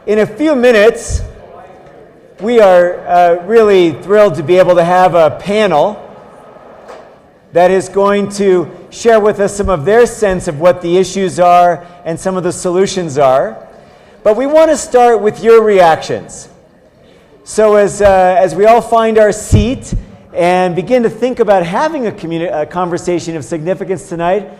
In a few minutes, we are really thrilled to be able to have a panel that is going to share with us some of their sense of what the issues are and some of the solutions are. But we want to start with your reactions. So as we all find our seat and begin to think about having a conversation of significance tonight,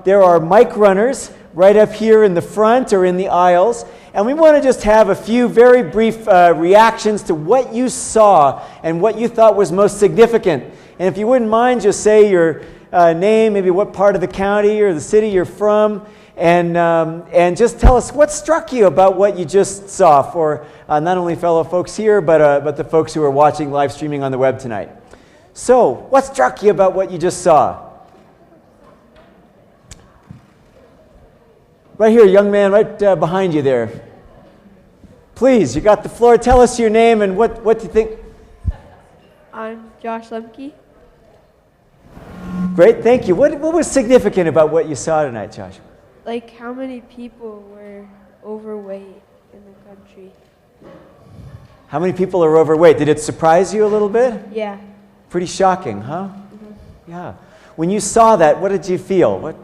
there are mic runners right up here in the front or in the aisles. And we want to just have a few very brief reactions to what you saw and what you thought was most significant. And if you wouldn't mind, just say your name, maybe what part of the county or the city you're from, and just tell us what struck you about what you just saw for not only fellow folks here, but the folks who are watching live streaming on the web tonight. So, what struck you about what you just saw? Right here, young man, right behind you there. Please, you got the floor. Tell us your name and what do you think? I'm Josh Lemke. Great, thank you. What was significant about what you saw tonight, Josh? Like how many people were overweight in the country? How many people are overweight? Did it surprise you a little bit? Yeah. Pretty shocking, huh? Mm-hmm. Yeah. When you saw that, what did you feel? What?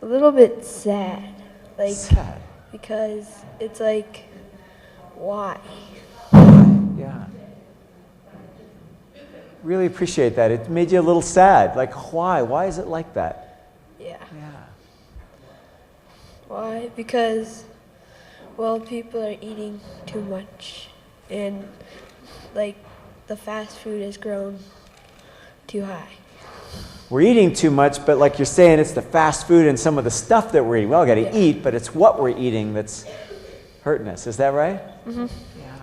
A little bit sad. Like, sad. Because it's like, why? Yeah. Really appreciate that. It made you a little sad. Like, why? Why is it like that? Yeah. Yeah. Why? Because, well, people are eating too much. And, like, the fast food has grown too high. We're eating too much, but like you're saying, it's the fast food and some of the stuff that we're eating. We all got to eat, but it's what we're eating that's hurting us. Is that right? Mm-hmm. Yeah.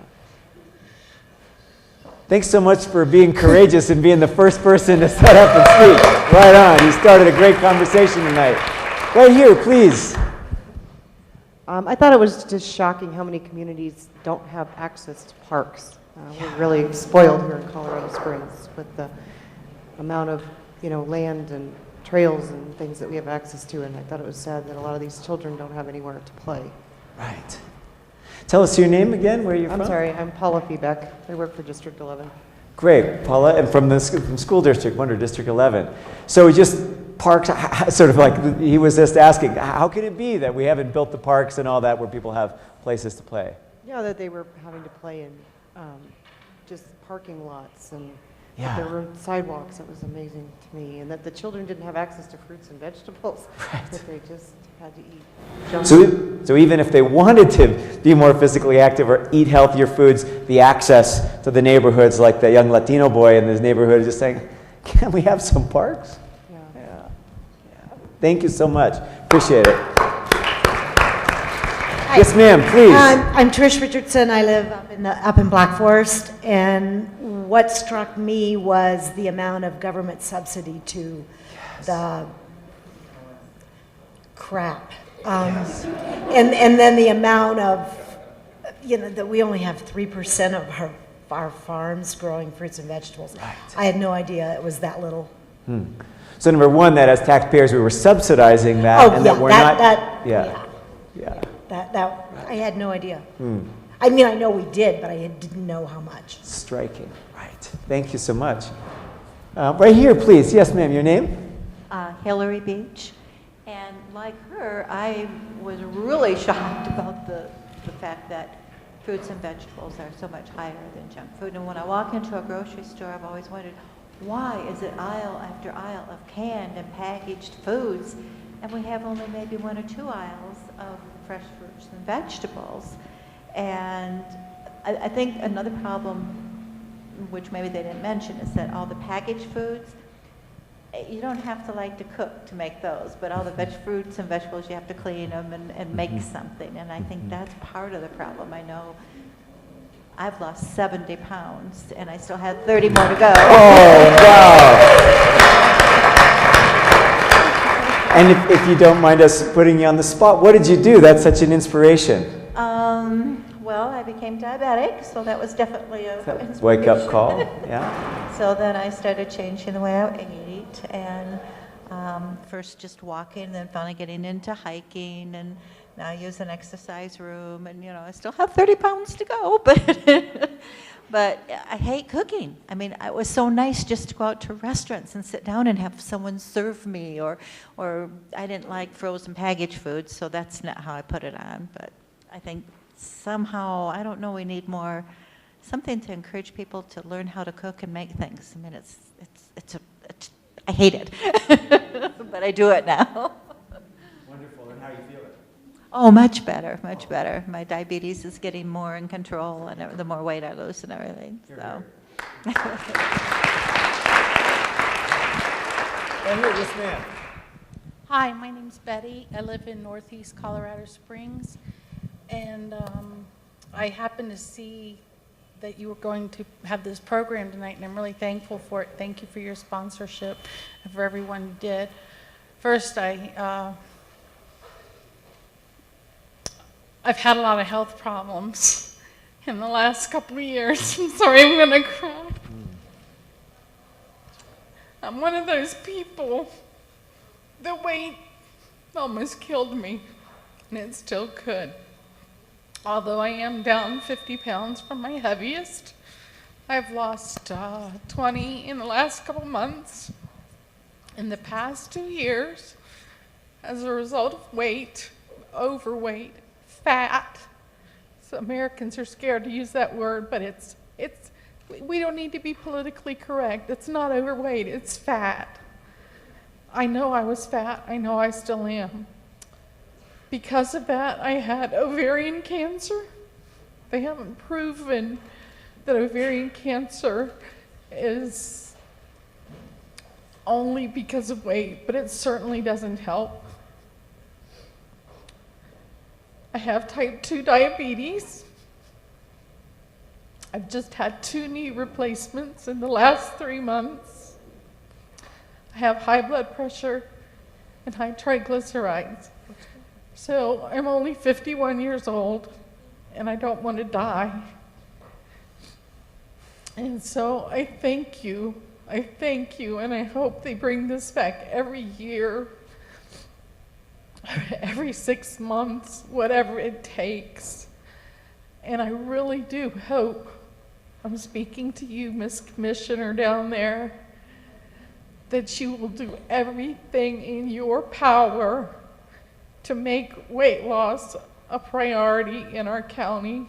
Thanks so much for being courageous and being the first person to set up and speak. Right on. You started a great conversation tonight. Right here, please. I thought it was just shocking how many communities don't have access to parks. We're really spoiled here in Colorado Springs with the amount of land and trails and things that we have access to, and I thought it was sad that a lot of these children don't have anywhere to play. Right. Tell us your name again, where you're from. I'm sorry, I'm Paula Feebeck. I work for District 11. Great, Paula, and from School District 1 or District 11. So we just parks, sort of like he was just asking, how can it be that we haven't built the parks and all that where people have places to play? Yeah, that they were having to play in just parking lots and Yeah. there were sidewalks. That was amazing to me. And that the children didn't have access to fruits and vegetables. Right. That they just had to eat. So even if they wanted to be more physically active or eat healthier foods, the access to the neighborhoods, like the young Latino boy in this neighborhood is just saying, can we have some parks? Yeah. Thank you so much. Appreciate it. Hi. Yes, ma'am, please. I'm Trish Richardson. I live up in Black Forest, and what struck me was the amount of government subsidy to the crap, and then the amount of that we only have 3% of our farms growing fruits and vegetables. Right. I had no idea it was that little. So number one, that as taxpayers we were subsidizing that, and that we're not. That I had no idea. I mean, I know we did, but I didn't know how much. Striking. Right. Thank you so much. Right here, please. Yes, ma'am. Your name? Hillary Beach. And like her, I was really shocked about the fact that fruits and vegetables are so much higher than junk food. And when I walk into a grocery store, I've always wondered, why is it aisle after aisle of canned and packaged foods, and we have only maybe 1 or 2 aisles of fresh fruits and vegetables? And I think another problem, which maybe they didn't mention, is that all the packaged foods, you don't have to like to cook to make those, but all the fruits and vegetables, you have to clean them and make something. And I think that's part of the problem. I know I've lost 70 pounds, and I still have 30 more to go. Oh, wow. And if you don't mind us putting you on the spot, what did you do? That's such an inspiration. Well, I became diabetic, so that was definitely a inspiration. Wake-up call, yeah. So then I started changing the way I ate, and first just walking, then finally getting into hiking, and Now I use an exercise room, and I still have 30 pounds to go, but but I hate cooking. I mean, it was so nice just to go out to restaurants and sit down and have someone serve me, or I didn't like frozen packaged food, so that's not how I put it on. But I think somehow, I don't know, we need more, something to encourage people to learn how to cook and make things. I mean, I hate it, but I do it now. Wonderful. And how you feel it? Oh, much better, much better. My diabetes is getting more in control, and the more weight I lose and everything. So. And here, yes, ma'am. Hi, my name's Betty. I live in Northeast Colorado Springs, and I happened to see that you were going to have this program tonight, and I'm really thankful for it. Thank you for your sponsorship and for everyone who did. First, I've had a lot of health problems in the last couple of years. I'm sorry, I'm going to cry. I'm one of those people, the weight almost killed me, and it still could. Although I am down 50 pounds from my heaviest, I've lost 20 in the last couple months. In the past 2 years, as a result of weight, overweight, fat. So Americans are scared to use that word, but we don't need to be politically correct. It's not overweight, it's fat. I know I was fat, I know I still am. Because of that, I had ovarian cancer. They haven't proven that ovarian cancer is only because of weight, but it certainly doesn't help. I have type 2 diabetes. I've just had 2 knee replacements in the last 3 months. I have high blood pressure and high triglycerides. So I'm only 51 years old, and I don't want to die. And so I thank you, and I hope they bring this back every year, every 6 months, whatever it takes. And I really do hope, I'm speaking to you, Miss Commissioner down there, that you will do everything in your power to make weight loss a priority in our county.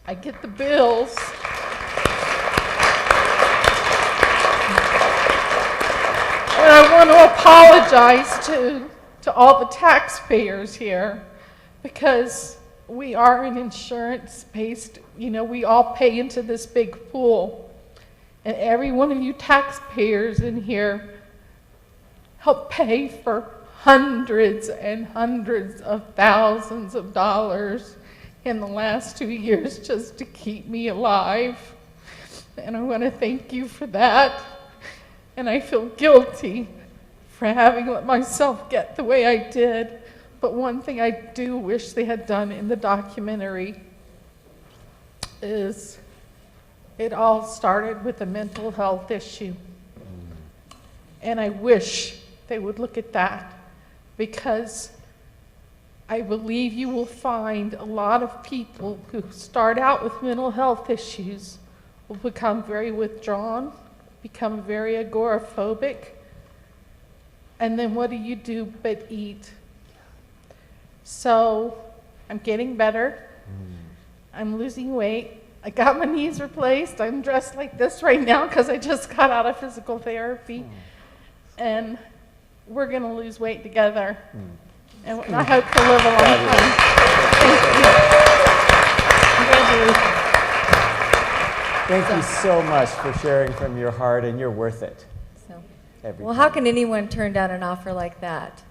I get the bills. And I want to apologize to all the taxpayers here, because we are an insurance-based, we all pay into this big pool. And every one of you taxpayers in here help pay for hundreds and hundreds of thousands of dollars in the last 2 years just to keep me alive. And I want to thank you for that. And I feel guilty for having let myself get the way I did. But one thing I do wish they had done in the documentary is it all started with a mental health issue. And I wish they would look at that, because I believe you will find a lot of people who start out with mental health issues will become very withdrawn, become very agoraphobic, and then what do you do but eat? So I'm getting better. I'm losing weight. I got my knees replaced. I'm dressed like this right now because I just got out of physical therapy. And we're going to lose weight together. And I hope to live a long time. Thank you. Thank you so much for sharing from your heart, and you're worth it. Well, how can anyone turn down an offer like that?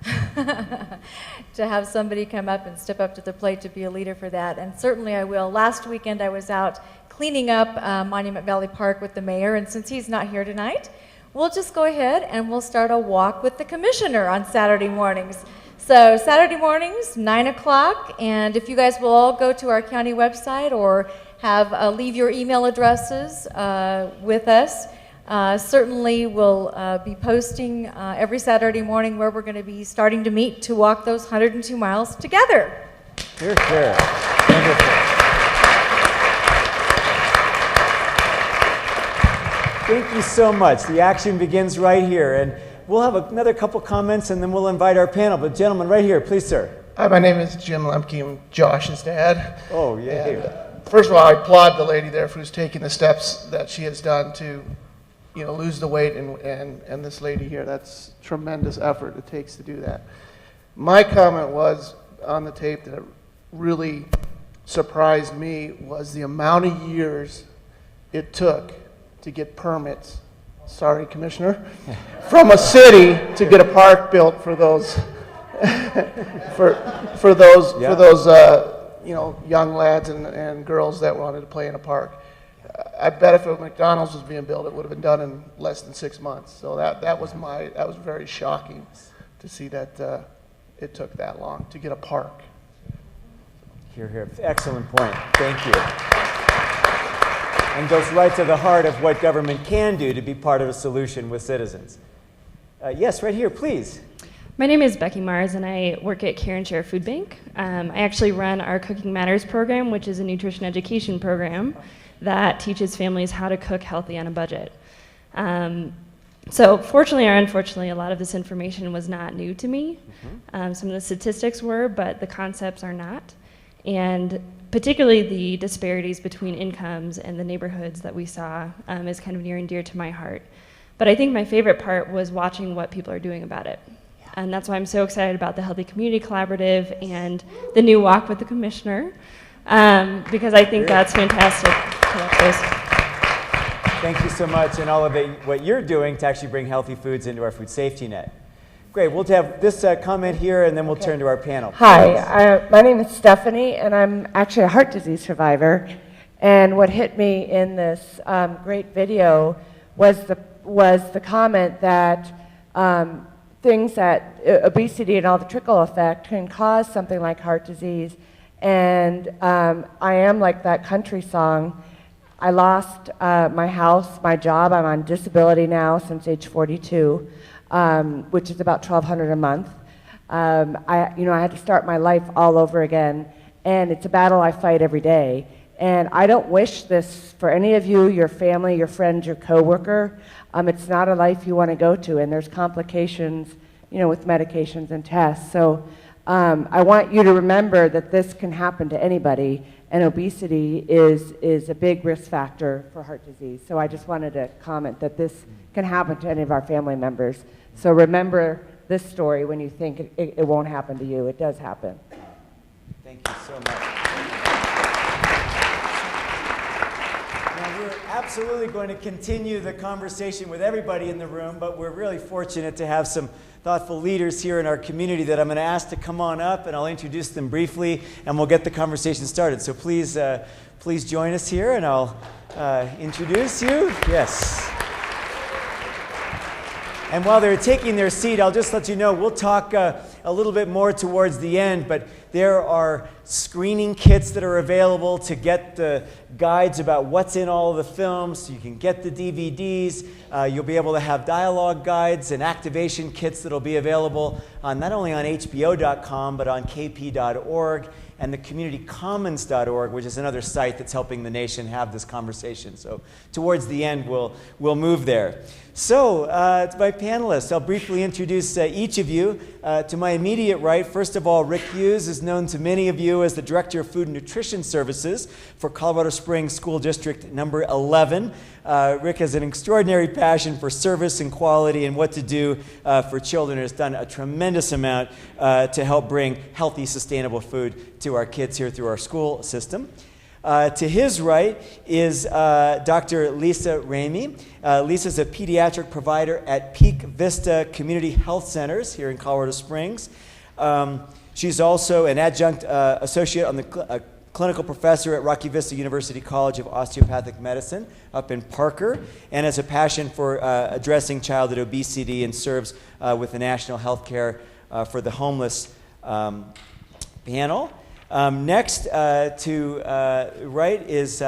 To have somebody come up and step up to the plate to be a leader for that, and certainly I will. Last weekend I was out cleaning up Monument Valley Park with the mayor, and since he's not here tonight, we'll just go ahead and we'll start a walk with the commissioner on Saturday mornings. So Saturday mornings, 9 o'clock, and if you guys will all go to our county website or have leave your email addresses with us, Certainly, we'll be posting every Saturday morning where we're going to be starting to meet to walk those 102 miles together. Here, here. Wonderful. Thank you so much. The action begins right here. And we'll have another couple comments, and then we'll invite our panel. But gentlemen, right here, please, sir. Hi, my name is Jim Lemke. I'm Josh's dad. Oh, yeah. And, first of all, I applaud the lady there for who's taking the steps that she has done to, lose the weight, and this lady here. That's tremendous effort it takes to do that. My comment was on the tape that really surprised me was the amount of years it took to get permits. Sorry, Commissioner, from a city to get a park built for those. for those young lads and girls that wanted to play in a park. I bet if a McDonald's was being built, it would have been done in less than 6 months. So that was very shocking to see that it took that long to get a park. Here, here. Excellent point. Thank you. And goes right to the heart of what government can do to be part of a solution with citizens. Yes, right here, please. My name is Becky Mars, and I work at Care and Share Food Bank. I actually run our Cooking Matters program, which is a nutrition education program that teaches families how to cook healthy on a budget. So fortunately or unfortunately, a lot of this information was not new to me. Some of the statistics were, but the concepts are not. And particularly the disparities between incomes and the neighborhoods that we saw is kind of near and dear to my heart. But I think my favorite part was watching what people are doing about it. And that's why I'm so excited about the Healthy Community Collaborative and the new Walk with the Commissioner, because I think that's fantastic to watch those. Thank you so much, and all of what you're doing to actually bring healthy foods into our food safety net. Great, we'll have this comment here, and then we'll turn to our panel. Hi, my name is Stephanie, and I'm actually a heart disease survivor. And what hit me in this great video was the comment that things that obesity and all the trickle effect can cause something like heart disease. And I am like that country song. I lost my house, my job. I'm on disability now since age 42, which is about $1,200 a month. I had to start my life all over again, and it's a battle I fight every day. And I don't wish this for any of you, your family, your friends, your coworker. It's not a life you want to go to, and there's complications, with medications and tests. So I want you to remember that this can happen to anybody, and obesity is a big risk factor for heart disease. So I just wanted to comment that this can happen to any of our family members. So remember this story when you think it won't happen to you. It does happen. Thank you so much. Now, we're absolutely going to continue the conversation with everybody in the room, but we're really fortunate to have some thoughtful leaders here in our community that I'm going to ask to come on up, and I'll introduce them briefly, and we'll get the conversation started. So please join us here, and I'll introduce you. Yes. And while they're taking their seat, I'll just let you know, we'll talk a little bit more towards the end, but there are screening kits that are available to get the guides about what's in all of the films. You can get the DVDs. You'll be able to have dialogue guides and activation kits that'll be available not only on HBO.com, but on kp.org and the communitycommons.org, which is another site that's helping the nation have this conversation. So towards the end, we'll move there. So to my panelists, I'll briefly introduce each of you. To my immediate right, first of all, Rick Hughes is known to many of you as the Director of Food and Nutrition Services for Colorado Springs School District number 11. Rick has an extraordinary passion for service and quality and what to do for children, and has done a tremendous amount to help bring healthy, sustainable food to our kids here through our school system. To his right is Dr. Lisa Ramey. Lisa's a pediatric provider at Peak Vista Community Health Centers here in Colorado Springs. She's also an adjunct associate on the clinical professor at Rocky Vista University College of Osteopathic Medicine up in Parker, and has a passion for addressing childhood obesity, and serves with the National Healthcare for the Homeless panel. Next to right is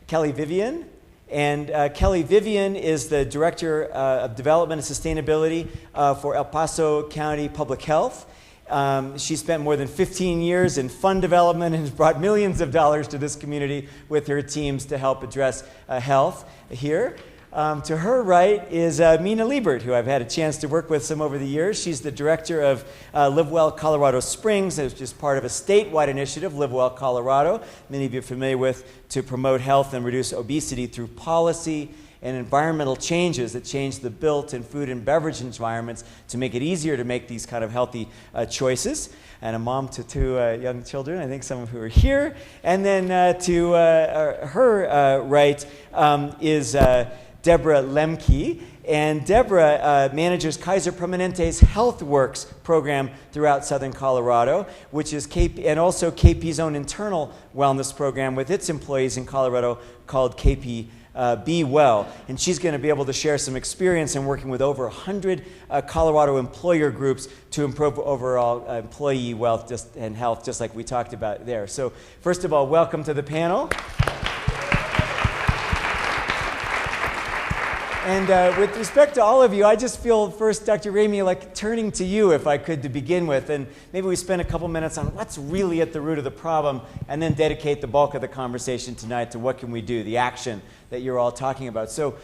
Kelly Vivian, And Kelly Vivian is the Director of Development and Sustainability for El Paso County Public Health. She spent more than 15 years in fund development and has brought millions of dollars to this community with her teams to help address health here. To her right is Mina Liebert, who I've had a chance to work with some over the years. She's the director of Live Well Colorado Springs, which is part of a statewide initiative, Live Well Colorado, many of you are familiar with, to promote health and reduce obesity through policy and environmental changes that change the built and food and beverage environments to make it easier to make these kind of healthy choices. And a mom to two young children, I think some of who are here. And then to her right is Deborah Lemke. And Deborah manages Kaiser Permanente's HealthWorks program throughout Southern Colorado, which is and also KP's own internal wellness program with its employees in Colorado called KP Be Well. And she's going to be able to share some experience in working with over 100 Colorado employer groups to improve overall employee wealth and health, just like we talked about there. So first of all, welcome to the panel. And with respect to all of you, I just feel first, Dr. Ramey, like turning to you, if I could, to begin with. And maybe we spend a couple minutes on what's really at the root of the problem, and then dedicate the bulk of the conversation tonight to what can we do, the action that you're all talking about. So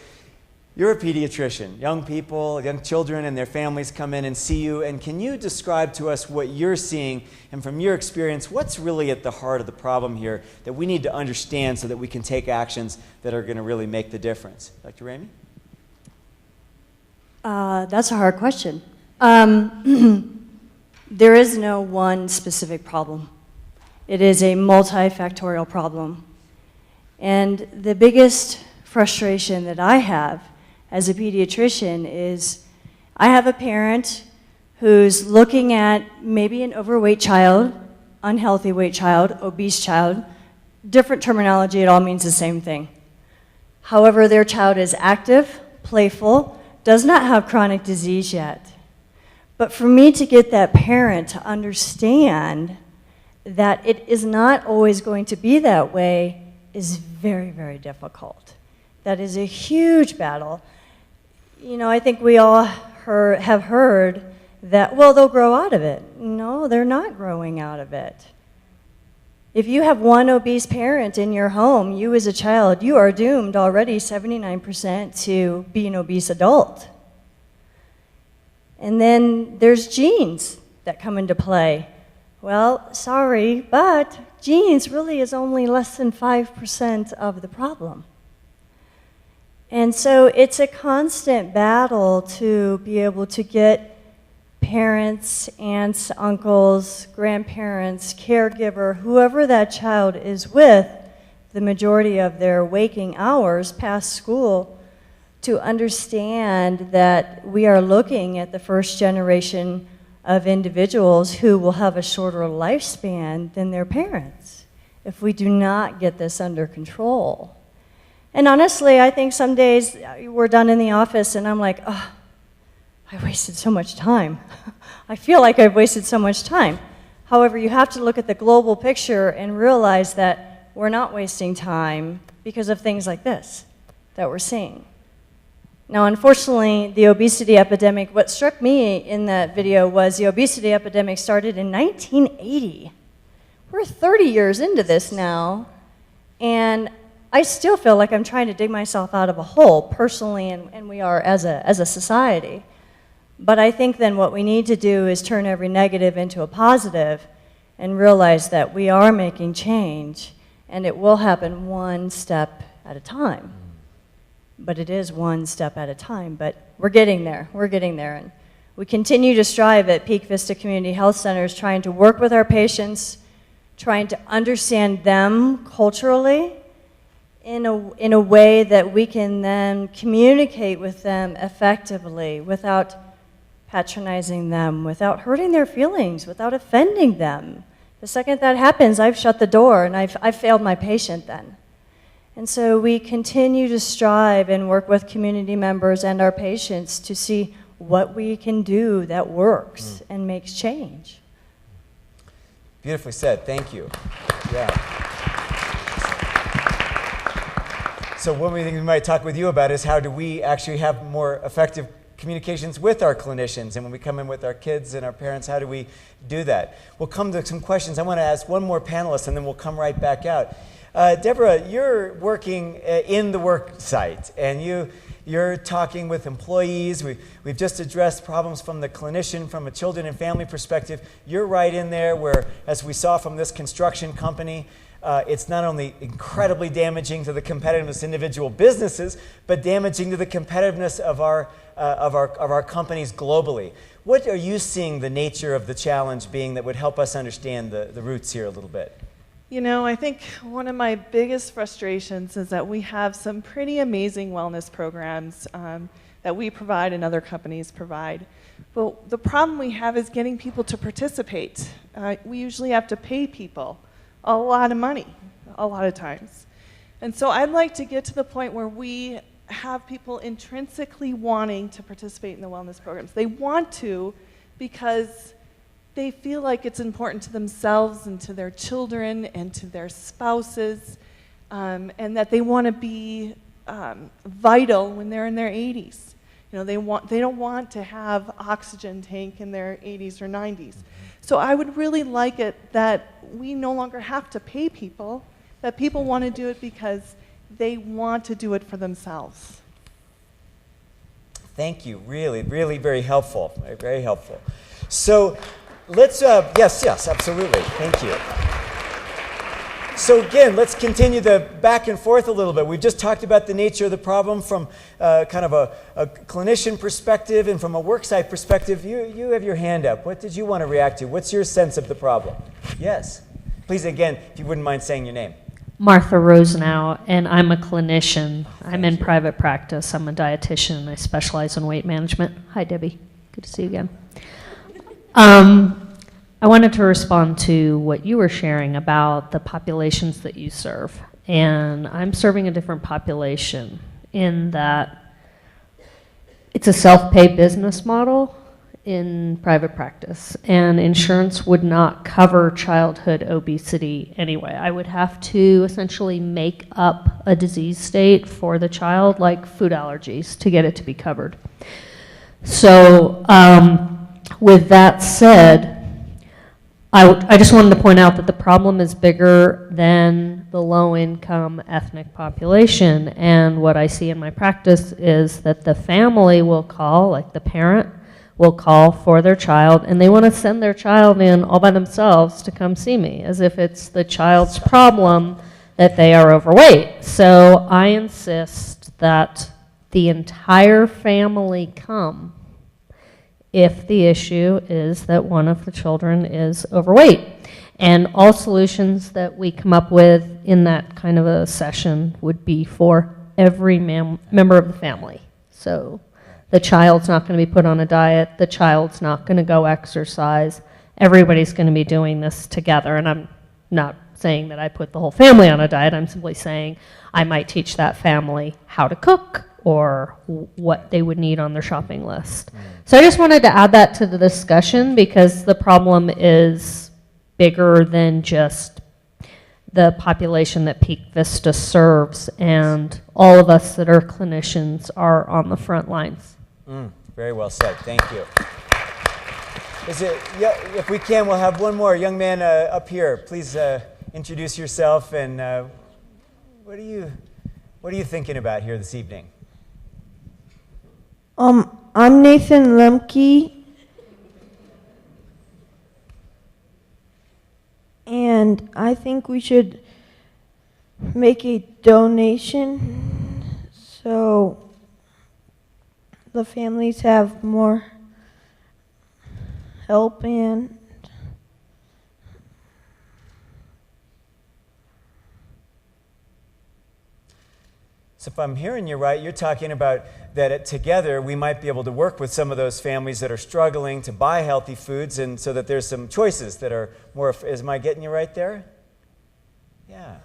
you're a pediatrician. Young people, young children and their families come in and see you. And can you describe to us what you're seeing, and from your experience, what's really at the heart of the problem here that we need to understand so that we can take actions that are going to really make the difference? Dr. Ramey? That's a hard question. There is no one specific problem. It is a multifactorial problem. And the biggest frustration that I have as a pediatrician is I have a parent who's looking at maybe an overweight child, unhealthy weight child, obese child. Different terminology, it all means the same thing. However, their child is active, playful, does not have chronic disease yet. But for me to get that parent to understand that it is not always going to be that way is very, very difficult. That is a huge battle. You know, I think we all have heard that, well, they'll grow out of it. No, they're not growing out of it. If you have one obese parent in your home, you as a child, you are doomed already 79% to be an obese adult. And then there's genes that come into play. Well, sorry, but genes really is only less than 5% of the problem. And so it's a constant battle to be able to get parents, aunts, uncles, grandparents, caregiver, whoever that child is with, the majority of their waking hours past school, to understand that we are looking at the first generation of individuals who will have a shorter lifespan than their parents if we do not get this under control. And honestly, I think some days we're done in the office and I'm like, oh, I wasted so much time. I feel like I've wasted so much time. However, you have to look at the global picture and realize that we're not wasting time because of things like this that we're seeing. Now, unfortunately, the obesity epidemic, what struck me in that video was the obesity epidemic started in 1980. We're 30 years into this now, and I still feel like I'm trying to dig myself out of a hole personally, and we are as a society. But I think then what we need to do is turn every negative into a positive and realize that we are making change, and it will happen one step at a time. But it is one step at a time, but we're getting there. We're getting there. And we continue to strive at Peak Vista Community Health Centers, trying to work with our patients, trying to understand them culturally in a way that we can then communicate with them effectively without patronizing them, without hurting their feelings, without offending them. The second that happens, I've shut the door and I've failed my patient then. And so we continue to strive and work with community members and our patients to see what we can do that works and makes change. Beautifully said. Thank you. Yeah. So one thing we might talk with you about is how do we actually have more effective communications with our clinicians, and when we come in with our kids and our parents, how do we do that? We'll come to some questions. I want to ask one more panelist, and then we'll come right back out. Deborah, you're working in the work site, and you're talking with employees. We've just addressed problems from the clinician, from a children and family perspective. You're right in there where, as we saw from this construction company, it's not only incredibly damaging to the competitiveness of individual businesses, but damaging to the competitiveness of our companies globally. What are you seeing the nature of the challenge being that would help us understand the roots here a little bit? You know, I think one of my biggest frustrations is that we have some pretty amazing wellness programs that we provide and other companies provide. But the problem we have is getting people to participate. We usually have to pay people a lot of money, a lot of times. And so I'd like to get to the point where we have people intrinsically wanting to participate in the wellness programs. They want to because they feel like it's important to themselves and to their children and to their spouses, and that they want to be vital when they're in their 80s. You know, they don't want to have oxygen tank in their 80s or 90s. So I would really like it that we no longer have to pay people, that people want to do it because they want to do it for themselves. Thank you. Really, really very helpful. Very helpful. So let's, yes, absolutely. Thank you. So again, let's continue the back and forth a little bit. We've just talked about the nature of the problem from kind of a clinician perspective and from a worksite perspective. You have your hand up. What did you want to react to? What's your sense of the problem? Yes. Please, again, if you wouldn't mind saying your name. Martha Rosenau, and I'm a clinician. I'm in private practice. I'm a dietitian. I specialize in weight management. Hi, Debbie. Good to see you again. I wanted to respond to what you were sharing about the populations that you serve. And I'm serving a different population in that it's a self-pay business model in private practice. And insurance would not cover childhood obesity anyway. I would have to essentially make up a disease state for the child, like food allergies, to get it to be covered. So with that said, I just wanted to point out that the problem is bigger than the low-income ethnic population, and what I see in my practice is that the family will call, like the parent will call for their child, and they want to send their child in all by themselves to come see me, as if it's the child's problem that they are overweight. So I insist that the entire family come if the issue is that one of the children is overweight. And all solutions that we come up with in that kind of a session would be for every member of the family. So the child's not going to be put on a diet, the child's not going to go exercise, everybody's going to be doing this together. And I'm not saying that I put the whole family on a diet, I'm simply saying I might teach that family how to cook or what they would need on their shopping list. So I just wanted to add that to the discussion because the problem is bigger than just the population that Peak Vista serves, and all of us that are clinicians are on the front lines. Very well said. Thank you. If we can, we'll have one more young man up here. Please introduce yourself and what are you thinking about here this evening? I'm Nathan Lemke, and I think we should make a donation so the families have more help and so if I'm hearing you right, you're talking about that together we might be able to work with some of those families that are struggling to buy healthy foods, and so that there's some choices that are more, am I getting you right there? Yeah.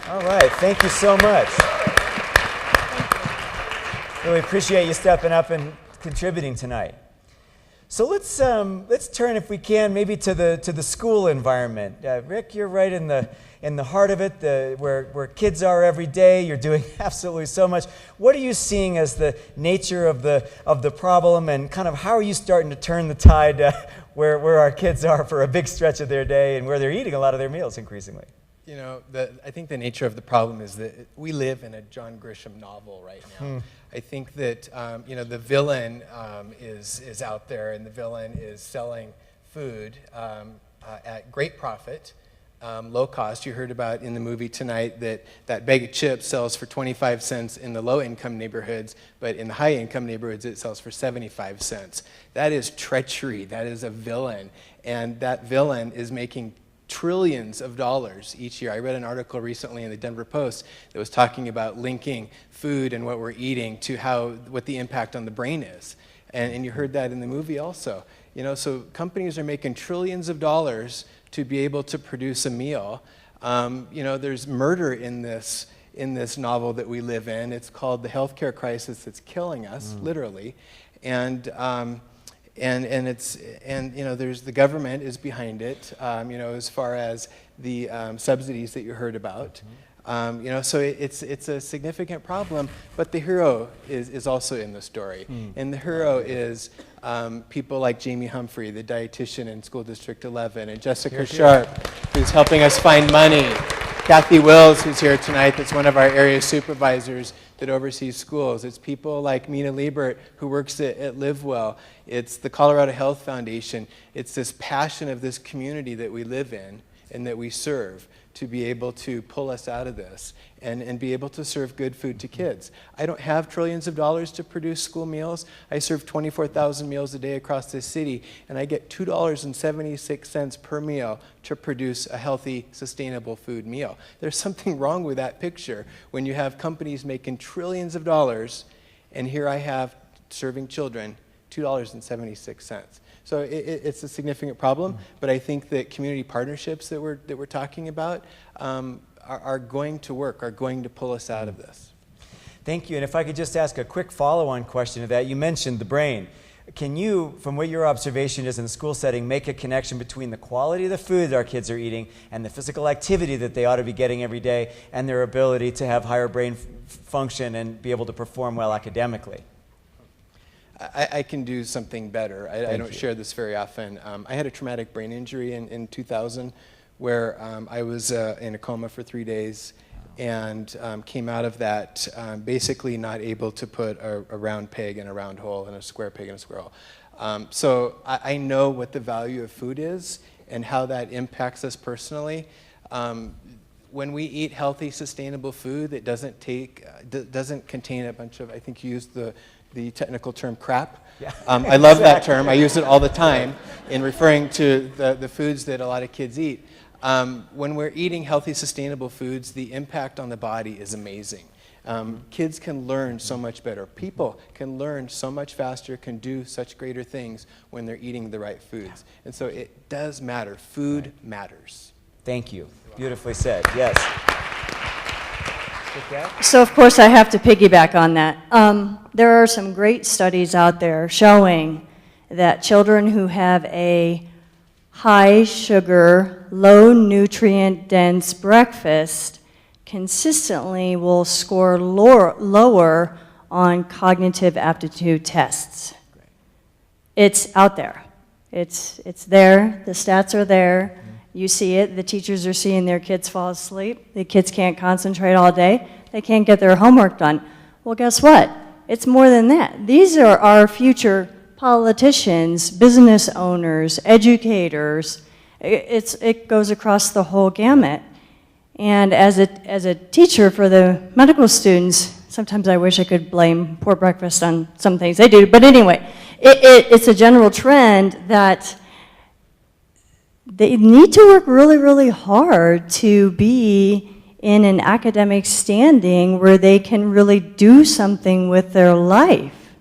All right, thank you so much. Really appreciate you stepping up and contributing tonight. So let's turn, if we can, maybe to the school environment. Rick, you're right in the heart of it, where kids are every day. You're doing absolutely so much. What are you seeing as the nature of the problem, and kind of how are you starting to turn the tide where our kids are for a big stretch of their day and where they're eating a lot of their meals increasingly? You know, I think the nature of the problem is that we live in a John Grisham novel right now. I think that you know, the villain is out there, and the villain is selling food at great profit, low cost. You heard about in the movie tonight that bag of chips sells for 25 cents in the low-income neighborhoods, but in the high-income neighborhoods it sells for 75 cents. That is treachery. That is a villain, and that villain is making trillions of dollars each year. I read an article recently in the Denver Post that was talking about linking food and what we're eating to what the impact on the brain is. And you heard that in the movie also. You know, so companies are making trillions of dollars to be able to produce a meal. You know, there's murder in this novel that we live in. It's called the healthcare crisis that's killing us, literally. And you know, there's the government is behind it, you know, as far as the subsidies that you heard about. You know, so it's a significant problem, but the hero is also in the story. And the hero is people like Jamie Humphrey, the dietitian in School District 11, and Jessica Sharp, who's helping us find money. Kathy Wills, who's here tonight, that's one of our area supervisors that oversees schools. It's people like Mina Liebert, who works at LiveWell. It's the Colorado Health Foundation. It's this passion of this community that we live in and that we serve to be able to pull us out of this and be able to serve good food to kids. I don't have trillions of dollars to produce school meals. I serve 24,000 meals a day across this city, and I get $2.76 per meal to produce a healthy, sustainable food meal. There's something wrong with that picture when you have companies making trillions of dollars, and here I have serving children $2.76. So it's a significant problem, but I think that community partnerships that we're talking about are going to work, are going to pull us out of this. Thank you. And if I could just ask a quick follow-on question to that. You mentioned the brain. Can you, from what your observation is in the school setting, make a connection between the quality of the food that our kids are eating and the physical activity that they ought to be getting every day and their ability to have higher brain function and be able to perform well academically? I can do something better. I don't share this very often. I had a traumatic brain injury in 2000 where I was in a coma for 3 days and came out of that basically not able to put a round peg in a round hole and a square peg in a square hole. So I know what the value of food is and how that impacts us personally. When we eat healthy, sustainable food that doesn't contain a bunch of, I think you used the technical term crap. Yeah. I love that term. I use it all the time in referring to the foods that a lot of kids eat. When we're eating healthy, sustainable foods, the impact on the body is amazing. Kids can learn so much better. People can learn so much faster, can do such greater things when they're eating the right foods. And so it does matter. Food matters. Thank you. Beautifully said. Yes. So, of course, I have to piggyback on that. There are some great studies out there showing that children who have a high sugar, low nutrient dense breakfast consistently will score lower on cognitive aptitude tests. It's out there. It's there. The stats are there. You see it. The teachers are seeing their kids fall asleep. The kids can't concentrate all day. They can't get their homework done. Well, guess what? It's more than that. These are our future politicians, business owners, educators. It goes across the whole gamut. And as a teacher for the medical students, sometimes I wish I could blame poor breakfast on some things they do. But anyway, it's a general trend that they need to work really, really hard to be in an academic standing where they can really do something with their life.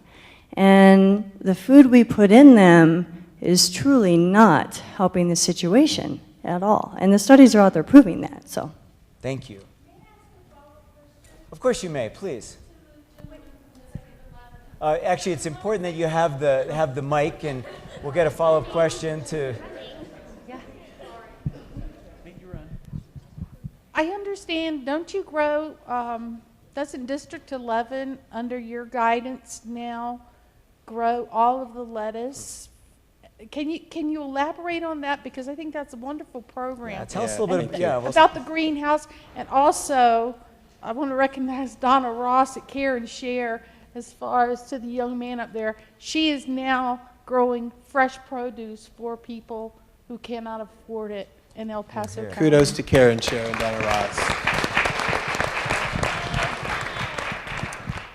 And the food we put in them is truly not helping the situation at all. And the studies are out there proving that. So, thank you. Of course you may, please. Actually, it's important that you have the mic, and we'll get a follow-up question to. I understand, don't you grow, doesn't District 11, under your guidance now, grow all of the lettuce? Can you elaborate on that? Because I think that's a wonderful program. Yeah, tell us a little bit about the greenhouse. And also, I want to recognize Donna Ross at Care and Share as far as to the young man up there. She is now growing fresh produce for people who cannot afford it in El Paso County. Kudos to Karen Share and Donna Ross.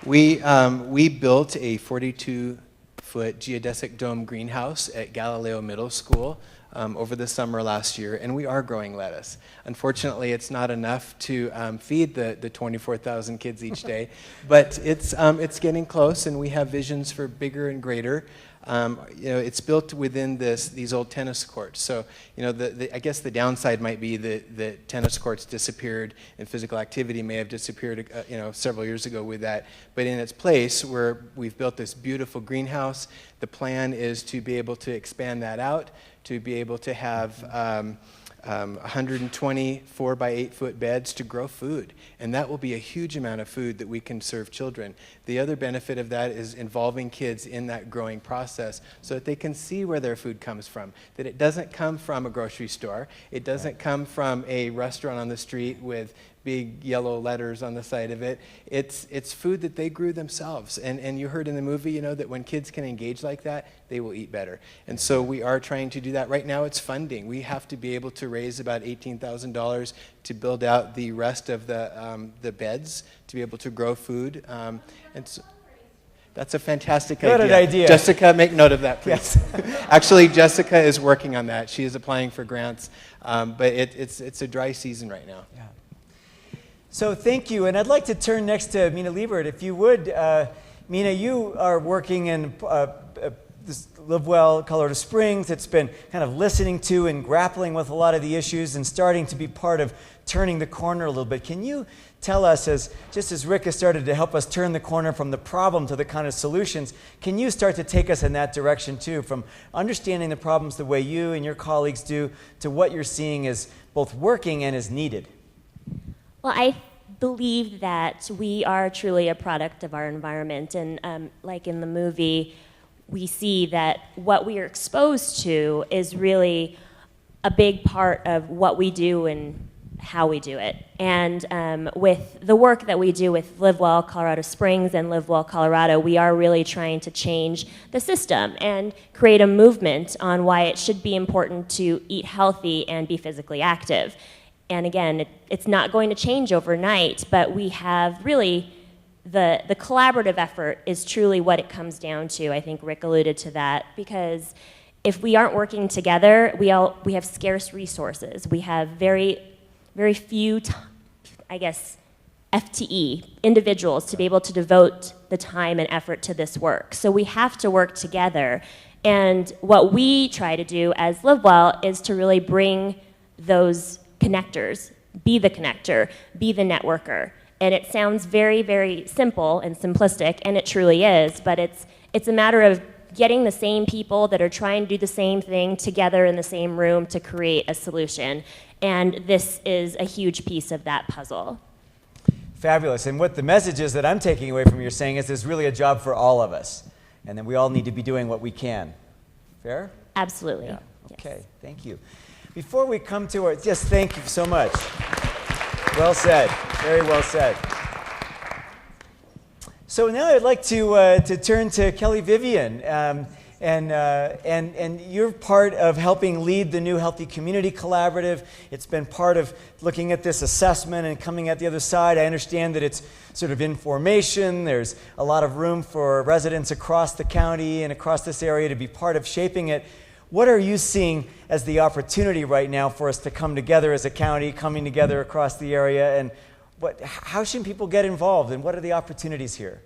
We built a 42-foot geodesic dome greenhouse at Galileo Middle School over the summer last year, and we are growing lettuce. Unfortunately, it's not enough to feed the 24,000 kids each day, but it's getting close, and we have visions for bigger and greater. It's built within these old tennis courts. So, I guess the downside might be the tennis courts disappeared and physical activity may have disappeared, several years ago with that. But in its place, we've built this beautiful greenhouse. The plan is to be able to expand that out, to be able to have 120 4-by-8 foot beds to grow food. And that will be a huge amount of food that we can serve children. The other benefit of that is involving kids in that growing process so that they can see where their food comes from, that it doesn't come from a grocery store, it doesn't come from a restaurant on the street with big yellow letters on the side of it. It's food that they grew themselves. And you heard in the movie, that when kids can engage like that, they will eat better. And so we are trying to do that. Right now it's funding. We have to be able to raise about $18,000 to build out the rest of the beds to be able to grow food. And so that's a fantastic idea. Jessica, make note of that, please. Yes. Actually, Jessica is working on that. She is applying for grants, but it's a dry season right now. Yeah. So thank you, and I'd like to turn next to Mina Liebert. If you would, Mina, you are working in this Live Well, Colorado Springs. It's been kind of listening to and grappling with a lot of the issues and starting to be part of turning the corner a little bit. Can you tell us, just as Rick has started to help us turn the corner from the problem to the kind of solutions, can you start to take us in that direction too, from understanding the problems the way you and your colleagues do to what you're seeing is both working and is needed? Well, I believe that we are truly a product of our environment, and like in the movie, we see that what we are exposed to is really a big part of what we do and how we do it. And with the work that we do with Live Well Colorado Springs and Live Well Colorado, we are really trying to change the system and create a movement on why it should be important to eat healthy and be physically active. And again, it's not going to change overnight, but we have really, the collaborative effort is truly what it comes down to. I think Rick alluded to that, because if we aren't working together, we have scarce resources. We have very, very few, FTE, individuals to be able to devote the time and effort to this work. So we have to work together. And what we try to do as Live Well is to really bring those connectors, be the connector, be the networker. And it sounds very, very simple and simplistic, and it truly is, but it's a matter of getting the same people that are trying to do the same thing together in the same room to create a solution. And this is a huge piece of that puzzle. Fabulous. And what the message is that I'm taking away from your saying is there's really a job for all of us, and that we all need to be doing what we can. Fair? Absolutely. Yeah. Okay, yes. Thank you. Before we come to yes, thank you so much. Well said, very well said. So now I'd like to turn to Kelly Vivian, and you're part of helping lead the new Healthy Community Collaborative. It's been part of looking at this assessment and coming at the other side. I understand that it's sort of in formation. There's a lot of room for residents across the county and across this area to be part of shaping it. What are you seeing as the opportunity right now for us to come together as a county, coming together across the area, and how should people get involved, and what are the opportunities here?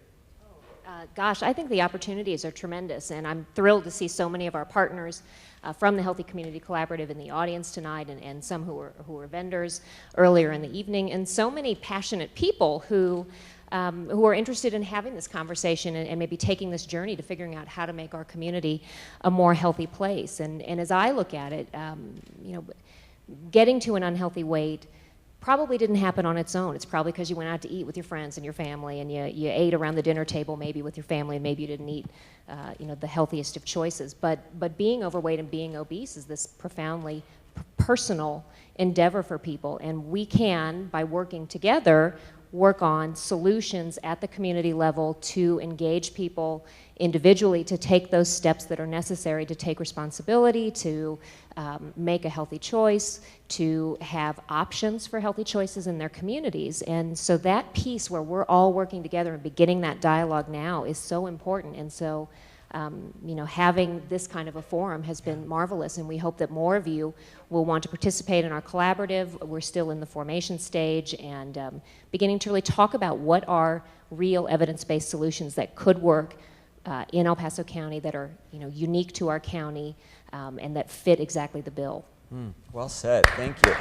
Gosh, I think the opportunities are tremendous, and I'm thrilled to see so many of our partners from the Healthy Community Collaborative in the audience tonight, and some who were vendors earlier in the evening, and so many passionate people who who are interested in having this conversation and maybe taking this journey to figuring out how to make our community a more healthy place. And as I look at it, you know, getting to an unhealthy weight probably didn't happen on its own. It's probably because you went out to eat with your friends and your family, and you ate around the dinner table maybe with your family, and maybe you didn't eat you know, the healthiest of choices. But being overweight and being obese is this profoundly personal endeavor for people, and we can, by working together, work on solutions at the community level to engage people individually to take those steps that are necessary to take responsibility, to make a healthy choice, to have options for healthy choices in their communities. And so that piece where we're all working together and beginning that dialogue now is so important. And so you know, having this kind of a forum has been marvelous, and we hope that more of you will want to participate in our collaborative. We're still in the formation stage and beginning to really talk about what are real evidence-based solutions that could work in El Paso County, that are, you know, unique to our county, and that fit exactly the bill. Well said. Thank you.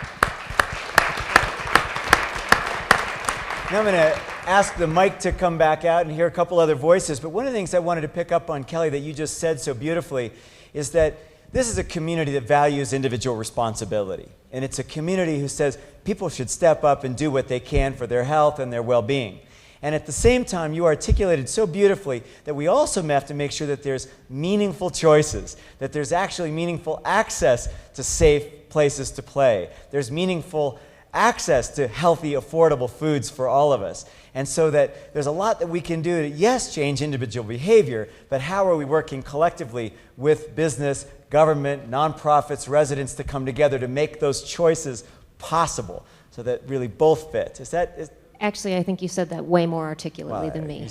Now I'm going to ask the mic to come back out and hear a couple other voices. But one of the things I wanted to pick up on, Kelly, that you just said so beautifully is that this is a community that values individual responsibility. And it's a community who says people should step up and do what they can for their health and their well-being. And at the same time, you articulated so beautifully that we also have to make sure that there's meaningful choices, that there's actually meaningful access to safe places to play. There's meaningful access to healthy, affordable foods for all of us. And so that there's a lot that we can do to, yes, change individual behavior, but how are we working collectively with business, government, nonprofits, residents to come together to make those choices possible so that really both fit? Is that... Actually, I think you said that way more articulately than me.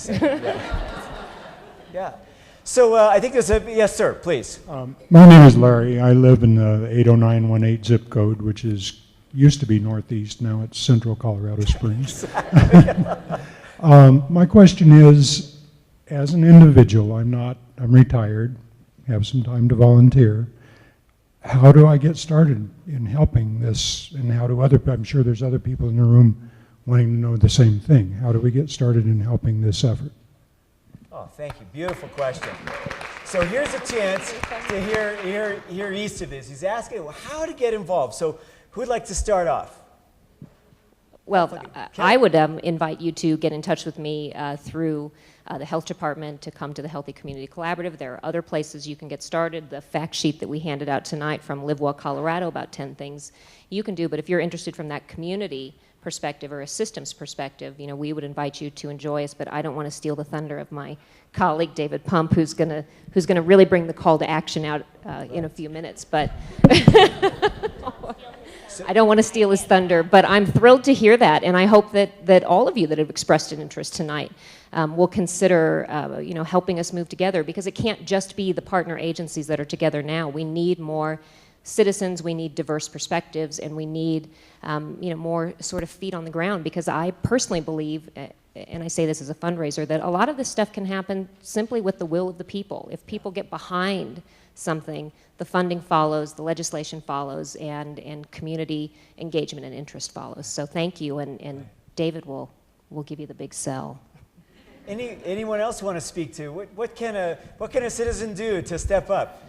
Yeah. So I think there's a... Yes, sir, please. My name is Larry. I live in the 80918 zip code, which is used to be Northeast. Now it's Central Colorado Springs. My question is, as an individual, I'm retired, have some time to volunteer. How do I get started in helping this? And how do I'm sure there's other people in the room wanting to know the same thing. How do we get started in helping this effort? Oh, thank you. Beautiful question. So here's a chance to hear east of this. He's asking how to get involved. So who would like to start off? Well, I would invite you to get in touch with me through the health department, to come to the Healthy Community Collaborative. There are other places you can get started. The fact sheet that we handed out tonight from Live Well, Colorado, about 10 things you can do. But if you're interested from that community perspective or a systems perspective, you know, we would invite you to enjoy us. But I don't want to steal the thunder of my colleague David Pump, who's gonna really bring the call to action out in a few minutes. But I don't want to steal his thunder, but I'm thrilled to hear that, and I hope that all of you that have expressed an interest tonight will consider you know, helping us move together, because it can't just be the partner agencies that are together now. We need more citizens, we need diverse perspectives, and we need you know, more sort of feet on the ground, because I personally believe, and I say this as a fundraiser, that a lot of this stuff can happen simply with the will of the people. If people get behind something, the funding follows, the legislation follows, and community engagement and interest follows. So thank you, and David will give you the big sell. Anyone else want to speak to? What can a citizen do to step up?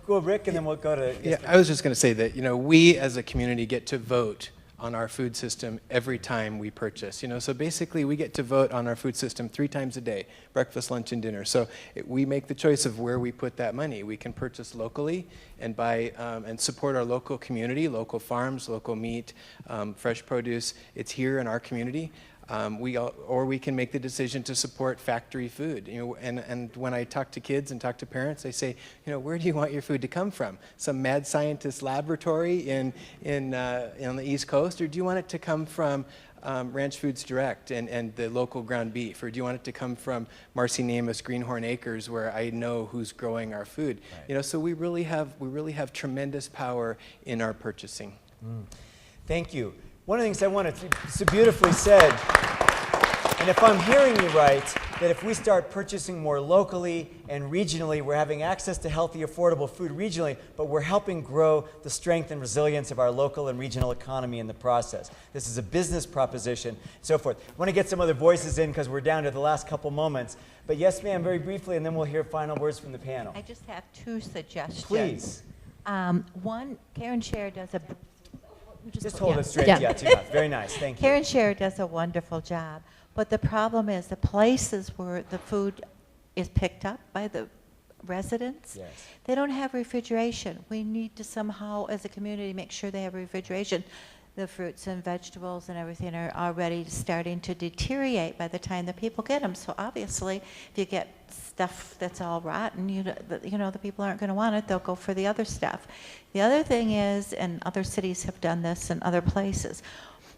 Go Rick, and then we'll go to... Yeah, I was just going to say that, you know, we as a community get to vote on our food system every time we purchase. You know, so basically we get to vote on our food system 3 times a day, breakfast, lunch, and dinner. So we make the choice of where we put that money. We can purchase locally and buy and support our local community, local farms, local meat, fresh produce. It's here in our community. Or we can make the decision to support factory food. You know, and when I talk to kids and talk to parents, I say, you know, where do you want your food to come from? Some mad scientist laboratory on the East Coast, or do you want it to come from Ranch Foods Direct and the local ground beef, or do you want it to come from Marcy Namus Greenhorn Acres, where I know who's growing our food? Right. You know, so we really have tremendous power in our purchasing. Thank you. One of the things I wanted to so beautifully said, And if I'm hearing you right, that if we start purchasing more locally and regionally, we're having access to healthy, affordable food regionally, but we're helping grow the strength and resilience of our local and regional economy in the process. This is a business proposition, so forth. I want to get some other voices in because we're down to the last couple moments. But yes, ma'am, very briefly, and then we'll hear final words from the panel. I just have two suggestions. Please. One, Karen Scher does a... Just hold it straight to your mouth. Very nice. Thank you. Karen Scher does a wonderful job. But the problem is the places where the food is picked up by the residents, Yes. they don't have refrigeration. We need to somehow, as a community, make sure they have refrigeration. The fruits and vegetables and everything are already starting to deteriorate by the time the people get them. So obviously, if you get stuff that's all rotten, you know the people aren't going to want it. They'll go for the other stuff. The other thing is, and other cities have done this in other places,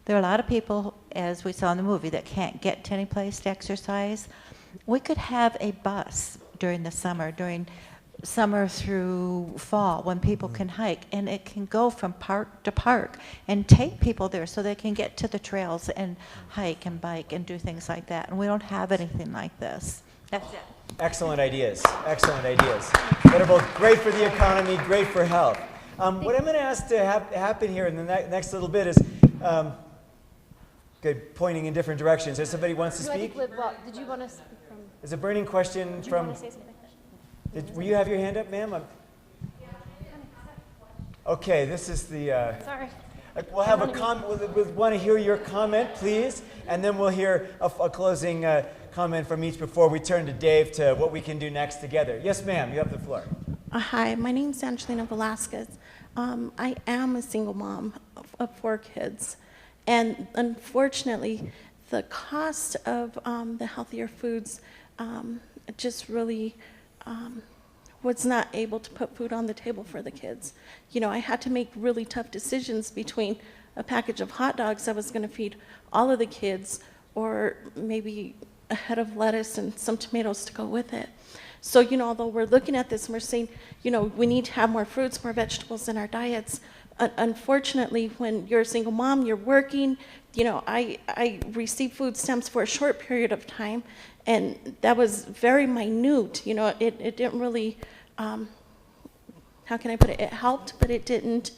there are a lot of people, as we saw in the movie, that can't get to any place to exercise. We could have a bus during the summer through fall when people can hike, and it can go from park to park and take people there so they can get to the trails and hike and bike and do things like that. And we don't have anything like this. That's it. Excellent ideas. Excellent ideas. That are both great for the economy, great for health. What I'm going to ask to happen here in the next little bit is, good, pointing in different directions. If somebody wants to speak? Did you want to speak from? Is a burning question from? Want to say something? Will you have your hand up, ma'am? Okay, this is the. Sorry. We'll have a comment. We'll want to hear your comment, please, and then we'll hear a closing comment from each before we turn to Dave to what we can do next together. Yes, ma'am. You have the floor. Hi, my name is Angelina Velasquez. I am a single mom of 4 kids. And unfortunately, the cost of the healthier foods just really was not able to put food on the table for the kids. You know, I had to make really tough decisions between a package of hot dogs I was going to feed all of the kids, or maybe a head of lettuce and some tomatoes to go with it. So, you know, although we're looking at this and we're saying, you know, we need to have more fruits, more vegetables in our diets, unfortunately, when you're a single mom, you're working, you know, I received food stamps for a short period of time, and that was very minute. You know, it didn't really, how can I put it? It helped, but it didn't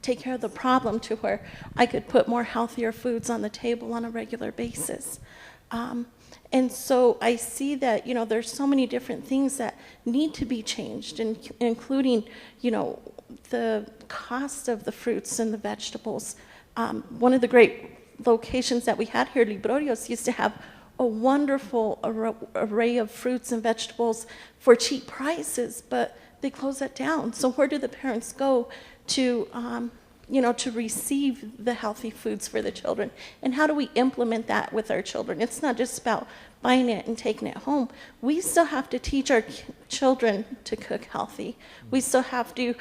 take care of the problem to where I could put more healthier foods on the table on a regular basis. And so I see that, you know, there's so many different things that need to be changed, including, you know, the cost of the fruits and the vegetables. One of the great locations that we had here, Librorios, used to have a wonderful array of fruits and vegetables for cheap prices, but they closed that down. So where do the parents go to, you know, to receive the healthy foods for the children? And how do we implement that with our children? It's not just about buying it and taking it home. We still have to teach our children to cook healthy. We still have to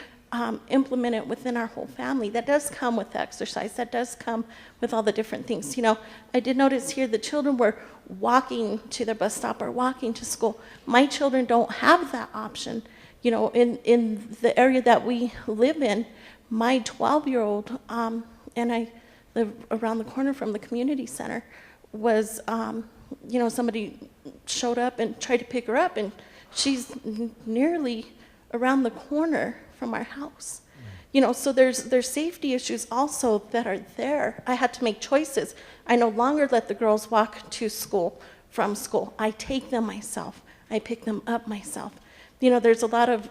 implement it within our whole family. That does come with exercise. That does come with all the different things. You know, I did notice here the children were walking to their bus stop or walking to school. My children don't have that option. You know, in the area that we live in, my 12-year-old, and I live around the corner from the community center, was, you know, somebody showed up and tried to pick her up, and she's nearly around the corner from our house. You know, so there's safety issues also that are there. I had to make choices. I no longer let the girls walk to school from school. I take them myself. I pick them up myself. You know, there's a lot of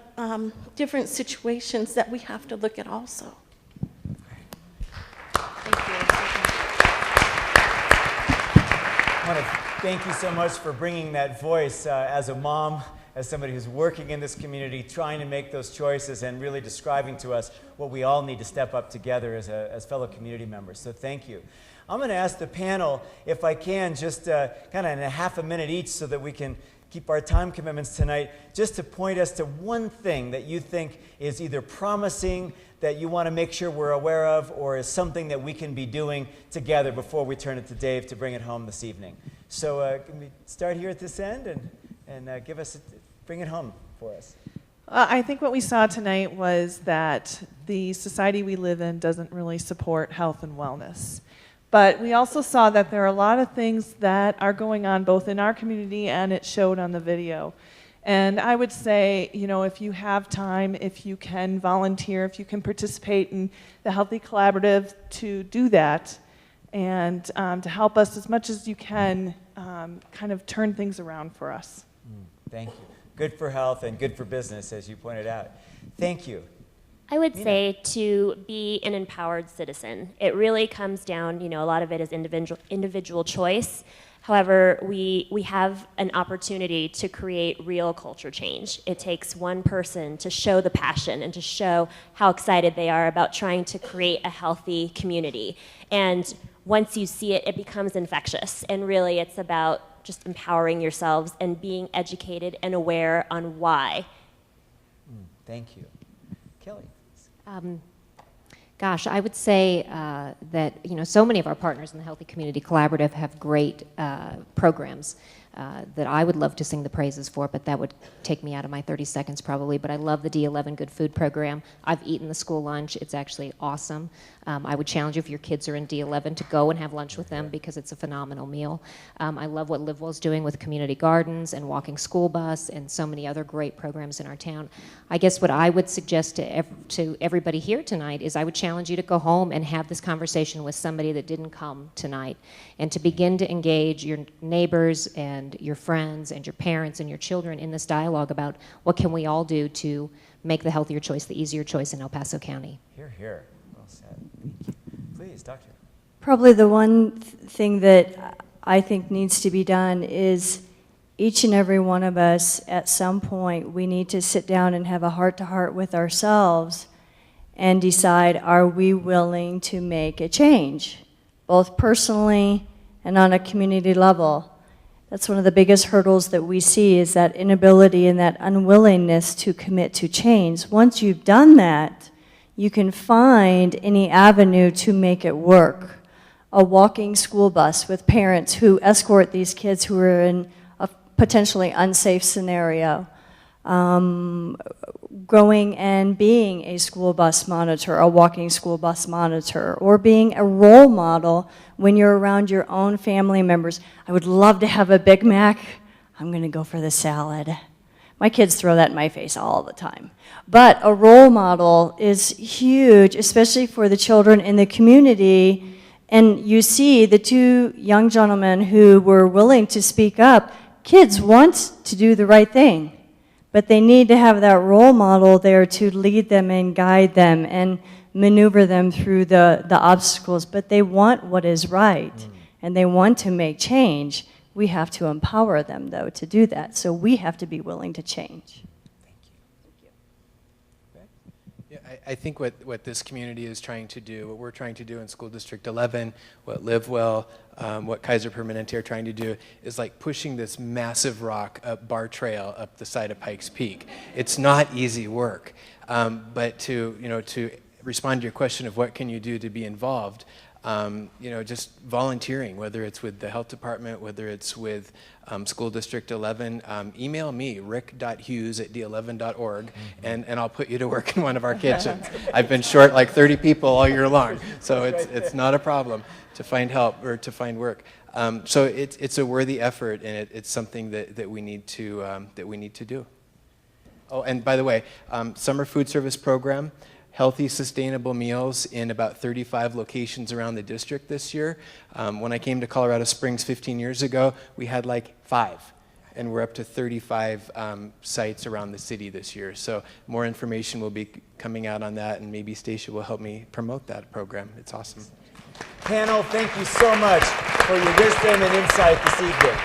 different situations that we have to look at also. Thank you. I want to thank you so much for bringing that voice as a mom, as somebody who's working in this community, trying to make those choices and really describing to us what we all need to step up together as fellow community members. So thank you. I'm going to ask the panel, if I can, just kind of in a half a minute each so that we can keep our time commitments tonight, just to point us to one thing that you think is either promising, that you want to make sure we're aware of, or is something that we can be doing together before we turn it to Dave to bring it home this evening. So can we start here at this end and bring it home for us? I think what we saw tonight was that the society we live in doesn't really support health and wellness. But we also saw that there are a lot of things that are going on both in our community, and it showed on the video. And I would say, you know, if you have time, if you can volunteer, if you can participate in the Healthy Collaborative, to do that and to help us as much as you can kind of turn things around for us. Thank you. Good for health and good for business, as you pointed out. Thank you. I would say to be an empowered citizen. It really comes down, you know, a lot of it is individual choice. However, we have an opportunity to create real culture change. It takes one person to show the passion and to show how excited they are about trying to create a healthy community. And once you see it, it becomes infectious. And really, it's about just empowering yourselves and being educated and aware on why. Thank you. Kelly. Gosh, I would say that, you know, so many of our partners in the Healthy Community Collaborative have great programs that I would love to sing the praises for, but that would take me out of my 30 seconds probably. But I love the D11 Good Food Program. I've eaten the school lunch. It's actually awesome. I would challenge you, if your kids are in D11, to go and have lunch with them because it's a phenomenal meal. I love what LiveWell's doing with community gardens and walking school bus and so many other great programs in our town. I guess what I would suggest to everybody here tonight is I would challenge you to go home and have this conversation with somebody that didn't come tonight, and to begin to engage your neighbors and your friends and your parents and your children in this dialogue about what can we all do to make the healthier choice the easier choice in El Paso County. Here, here. Well said. Thank you. Please, Doctor. Probably the one thing that I think needs to be done is each and every one of us, at some point, we need to sit down and have a heart-to-heart with ourselves and decide, are we willing to make a change, both personally and on a community level? That's one of the biggest hurdles that we see, is that inability and that unwillingness to commit to change. Once you've done that, you can find any avenue to make it work. A walking school bus with parents who escort these kids who are in a potentially unsafe scenario. Going and being a school bus monitor, a walking school bus monitor, or being a role model when you're around your own family members. I would love to have a Big Mac. I'm going to go for the salad. My kids throw that in my face all the time. But a role model is huge, especially for the children in the community. And you see the two young gentlemen who were willing to speak up. Kids want to do the right thing, but they need to have that role model there to lead them and guide them and maneuver them through the obstacles. But they want what is right, and they want to make change. We have to empower them, though, to do that. So we have to be willing to change. Yeah, I think what this community is trying to do, what we're trying to do in School District 11, what LiveWell, what Kaiser Permanente are trying to do, is like pushing this massive rock up Bar Trail up the side of Pikes Peak. It's not easy work, but to respond to your question of what can you do to be involved, just volunteering, whether it's with the health department, whether it's with School District 11, email me, rick.hughes@d11.org, and I'll put you to work in one of our kitchens. I've been short like 30 people all year long, so it's not a problem to find help or to find work. So it's a worthy effort, and it's something that we need to do. Oh, and by the way, summer food service program. Healthy, sustainable meals in about 35 locations around the district this year. When I came to Colorado Springs 15 years ago, we had like 5, and we're up to 35 sites around the city this year. So more information will be coming out on that, and maybe Stacia will help me promote that program. It's awesome. Panel, thank you so much for your wisdom and insight this evening.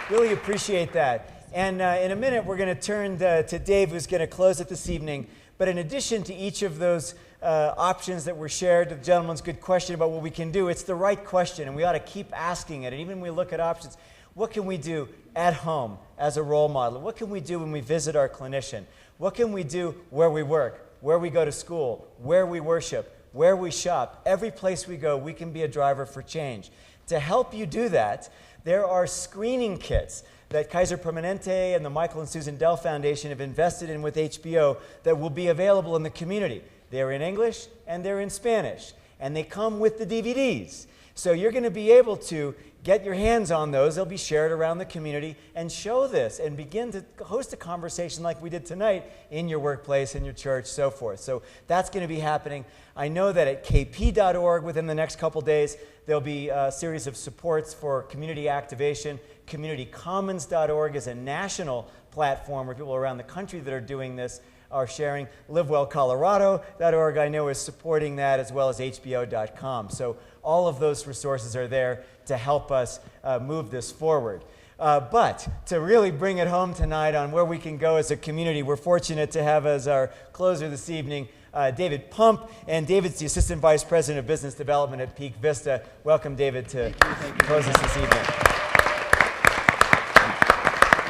Really appreciate that. And in a minute, we're going to turn to Dave, who's going to close it this evening. But in addition to each of those options that were shared, the gentleman's good question about what we can do, it's the right question, and we ought to keep asking it. And even when we look at options, what can we do at home as a role model? What can we do when we visit our clinician? What can we do where we work, where we go to school, where we worship, where we shop? Every place we go, we can be a driver for change. To help you do that, there are screening kits that Kaiser Permanente and the Michael and Susan Dell Foundation have invested in with HBO that will be available in the community. They're in English and they're in Spanish. and they come with the DVDs. So you're going to be able to get your hands on those. They'll be shared around the community and show this and begin to host a conversation like we did tonight in your workplace, in your church, so forth. So that's going to be happening. I know that at kp.org within the next couple days, there'll be a series of supports for community activation. CommunityCommons.org is a national platform where people around the country that are doing this are sharing. LiveWellColorado.org, I know, is supporting that, as well as HBO.com. So all of those resources are there to help us move this forward. But to really bring it home tonight on where we can go as a community, we're fortunate to have as our closer this evening David Pump, and David's the Assistant Vice President of Business Development at Peak Vista. Welcome, David, to close us this evening.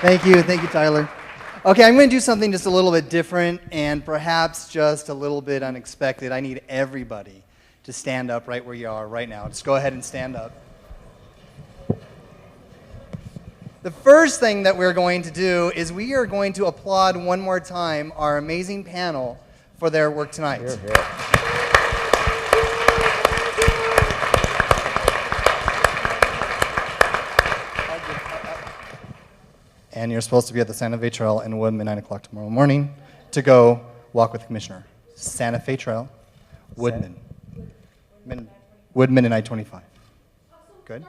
Thank you, Tyler. Okay, I'm going to do something just a little bit different and perhaps just a little bit unexpected. I need everybody to stand up right where you are right now. Just go ahead and stand up. The first thing that we're going to do is we are going to applaud one more time our amazing panel for their work tonight. Hear, hear. And you're supposed to be at the Santa Fe Trail in Woodman, 9 o'clock tomorrow morning to go walk with the commissioner. Santa Fe Trail, Woodman. Woodman and I-25. Good.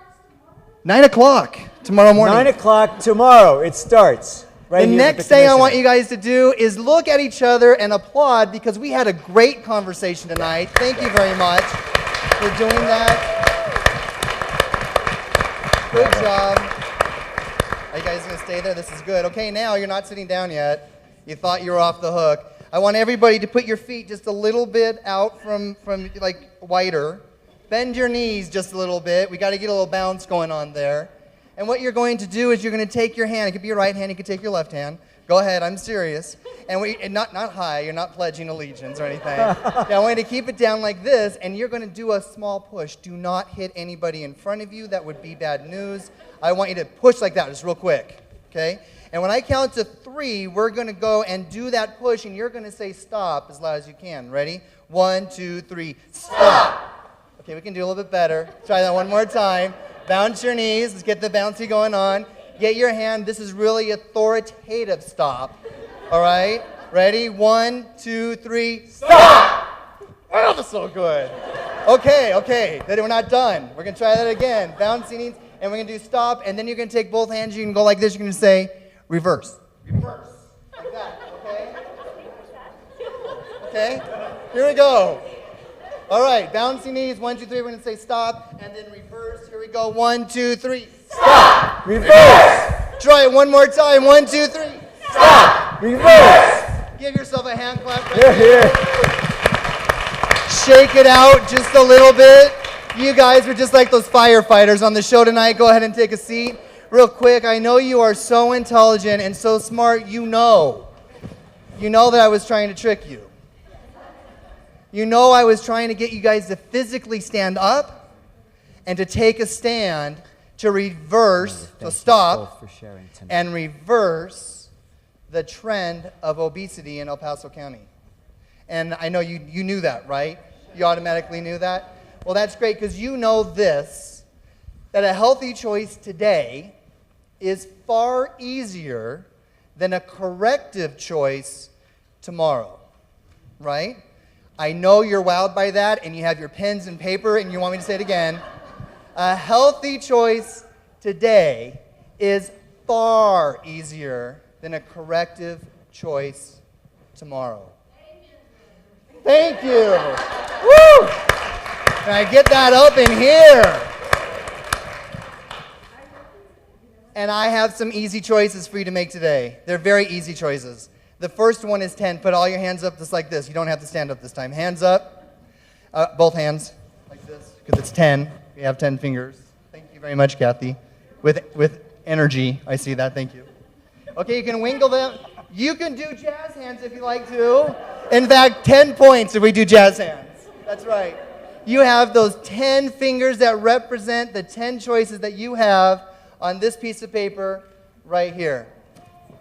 9 o'clock tomorrow morning. 9 o'clock tomorrow, it starts. Right The next thing I want you guys to do is look at each other and applaud, because we had a great conversation tonight. Thank you very much for doing that. Good job. Are you guys going to stay there? This is good. Okay, now you're not sitting down yet. You thought you were off the hook. I want everybody to put your feet just a little bit out from like wider. Bend your knees just a little bit. We got to get a little bounce going on there. And what you're going to do is you're going to take your hand. It could be your right hand. You could take your left hand. Go ahead. I'm serious. And not high. You're not pledging allegiance or anything. Yeah, I want you to keep it down like this, and you're going to do a small push. Do not hit anybody in front of you. That would be bad news. I want you to push like that, just real quick. Okay? And when I count to 3, we're going to go and do that push, and you're going to say stop as loud as you can. Ready? 1, 2, 3. Stop. Okay, we can do a little bit better. Try that one more time. Bounce your knees. Let's get the bouncy going on. Get your hand. This is really authoritative stop. All right? Ready? 1, 2, 3. Stop! Oh, that's so good. Okay. Then we're not done. We're going to try that again. Bouncy knees. And we're going to do stop. And then you're going to take both hands. You can go like this. You're going to say reverse. Reverse. Like that. Okay? Okay? Here we go. All right, bouncy knees, 1, 2, 3, we're going to say stop, and then reverse. Here we go, 1, 2, 3, stop! Reverse! Try it one more time, 1, 2, 3, stop! Reverse! Give yourself a hand clap right here. Shake it out just a little bit. You guys are just like those firefighters on the show tonight. Go ahead and take a seat. Real quick, I know you are so intelligent and so smart, you know that I was trying to trick you. You know I was trying to get you guys to physically stand up and to take a stand to reverse, to stop, and reverse the trend of obesity in El Paso County. And I know you knew that, right? You automatically knew that? Well, that's great, because you know this, that a healthy choice today is far easier than a corrective choice tomorrow, right? I know you're wowed by that, and you have your pens and paper, and you want me to say it again. A healthy choice today is far easier than a corrective choice tomorrow. Thank you. Woo! Can I get that up in here? And I have some easy choices for you to make today. They're very easy choices. The first one is 10. Put all your hands up just like this. You don't have to stand up this time. Hands up. Both hands like this, because it's 10. We have 10 fingers. Thank you very much, Kathy. With energy. I see that. Thank you. Okay, you can wiggle them. You can do jazz hands if you like to. In fact, 10 points if we do jazz hands. That's right. You have those 10 fingers that represent the 10 choices that you have on this piece of paper right here.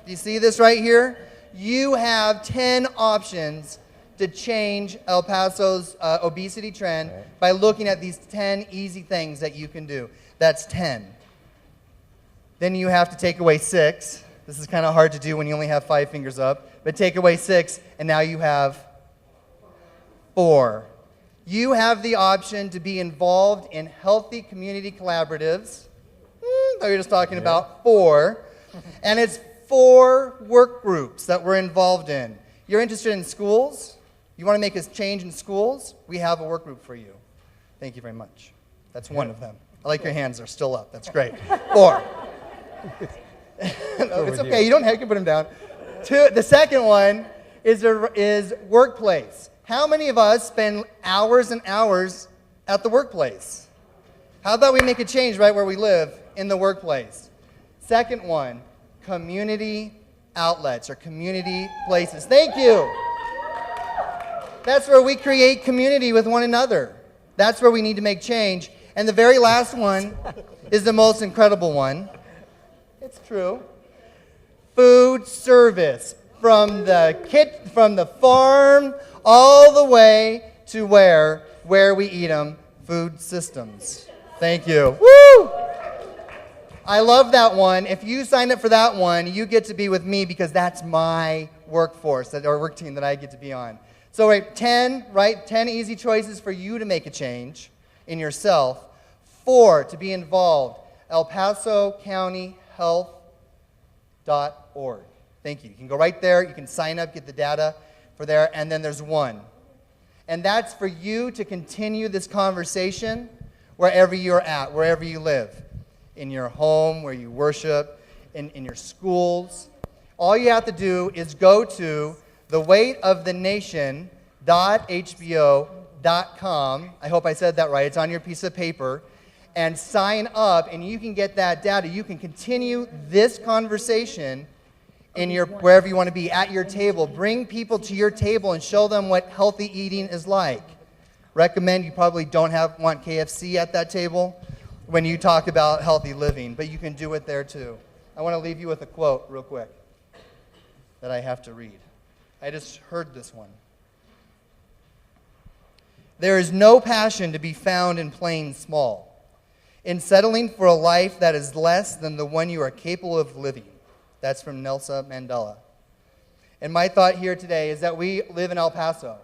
Do you see this right here? You have 10 options to change El Paso's obesity trend by looking at these 10 easy things that you can do. That's 10. Then you have to take away 6. This is kind of hard to do when you only have 5 fingers up. But take away 6, and now you have 4. You have the option to be involved in healthy community collaboratives. That we're just talking about 4. And it's 4 work groups that we're involved in. You're interested in schools? You want to make a change in schools? We have a work group for you. Thank you very much. That's one of them. I like your hands are still up. That's great. 4. No, it's okay. You don't have to put them down. 2. The second one is workplace. How many of us spend hours and hours at the workplace? How about we make a change right where we live in the workplace? Second one, community outlets or community places. Thank you. That's where we create community with one another. That's where we need to make change. And the very last one is the most incredible one. It's true. Food service. From the farm all the way to where we eat them, food systems. Thank you. Woo! I love that one. If you sign up for that one, you get to be with me because that's my workforce, or work team that I get to be on. So 10 easy choices for you to make a change in yourself. 4, to be involved. El Paso County Health.org. Thank you. You can go right there. You can sign up, get the data for there. And then there's 1. And that's for you to continue this conversation wherever you're at, wherever you live. In your home, where you worship, in your schools. All you have to do is go to theweightofthenation.hbo.com. I hope I said that right. It's on your piece of paper. And sign up, and you can get that data. You can continue this conversation in wherever you want to be, at your table. Bring people to your table and show them what healthy eating is like. Recommend you probably don't want KFC at that table when you talk about healthy living, but you can do it there too. I want to leave you with a quote real quick that I have to read. I just heard this one. There is no passion to be found in playing small, in settling for a life that is less than the one you are capable of living. That's from Nelson Mandela. And my thought here today is that we live in El Paso.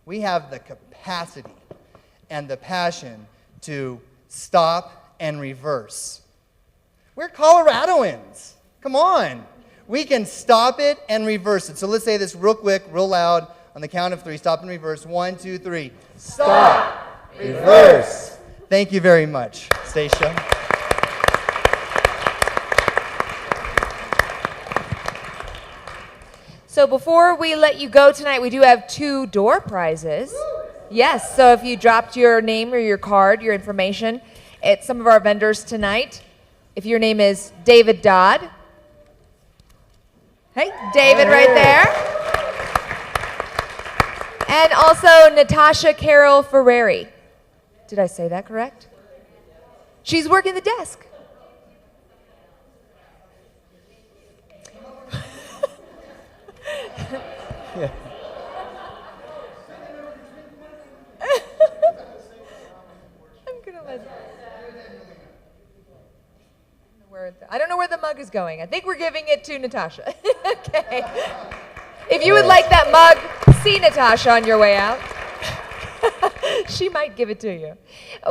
We have the capacity and the passion to stop and reverse. We're Coloradoans. Come on. We can stop it and reverse it. So let's say this real quick, real loud, on the count of 3. Stop and reverse. 1, 2, 3. Stop. Reverse. Thank you very much, Stacia. So before we let you go tonight, we do have 2 door prizes. Yes, so if you dropped your name or your card, your information, at some of our vendors tonight, if your name is David Dodd. Hey, David right there. And also Natasha Carol Ferrari. Did I say that correct? She's working the desk. Yeah. I don't know where the mug is going. I think we're giving it to Natasha. Okay. If you would like that mug, see Natasha on your way out. She might give it to you.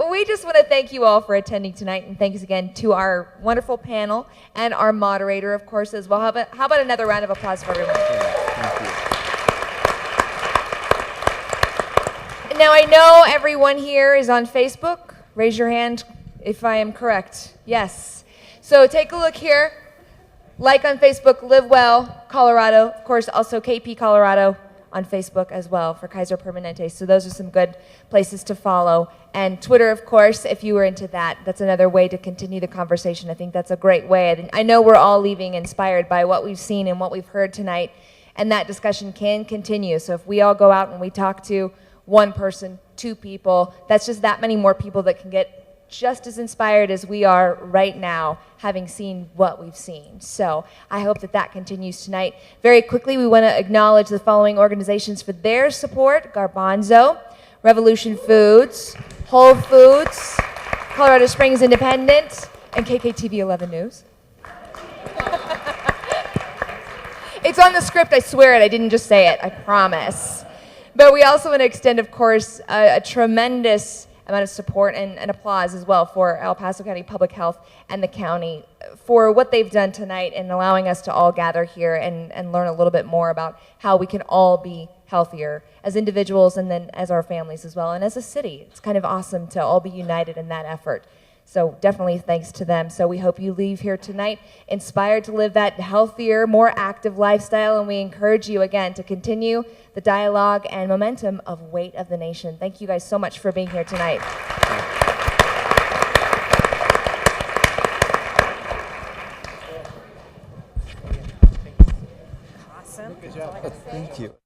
We just want to thank you all for attending tonight, and thanks again to our wonderful panel and our moderator, of course, as well. How about another round of applause for everyone? Thank you. Now, I know everyone here is on Facebook. Raise your hand if I am correct. Yes. So take a look here. Like on Facebook, Live Well, Colorado. Of course, also KP Colorado on Facebook as well for Kaiser Permanente. So those are some good places to follow. And Twitter, of course, if you were into that, that's another way to continue the conversation. I think that's a great way. I know we're all leaving inspired by what we've seen and what we've heard tonight, and that discussion can continue. So if we all go out and we talk to one person, 2 people, that's just that many more people that can get just as inspired as we are right now, having seen what we've seen. So I hope that that continues tonight. Very quickly, we want to acknowledge the following organizations for their support: Garbanzo, Revolution Foods, Whole Foods, Colorado Springs Independent, and KKTV 11 News. It's on the script, I swear it. I didn't just say it, I promise. But we also want to extend, of course, a tremendous amount of support and applause as well for El Paso County Public Health and the county for what they've done tonight and allowing us to all gather here and learn a little bit more about how we can all be healthier as individuals and then as our families as well, and as a city. It's kind of awesome to all be united in that effort. So definitely thanks to them. So we hope you leave here tonight inspired to live that healthier, more active lifestyle, and we encourage you again to continue the dialogue and momentum of Weight of the Nation. Thank you guys so much for being here tonight. Awesome. Good job. Thank you.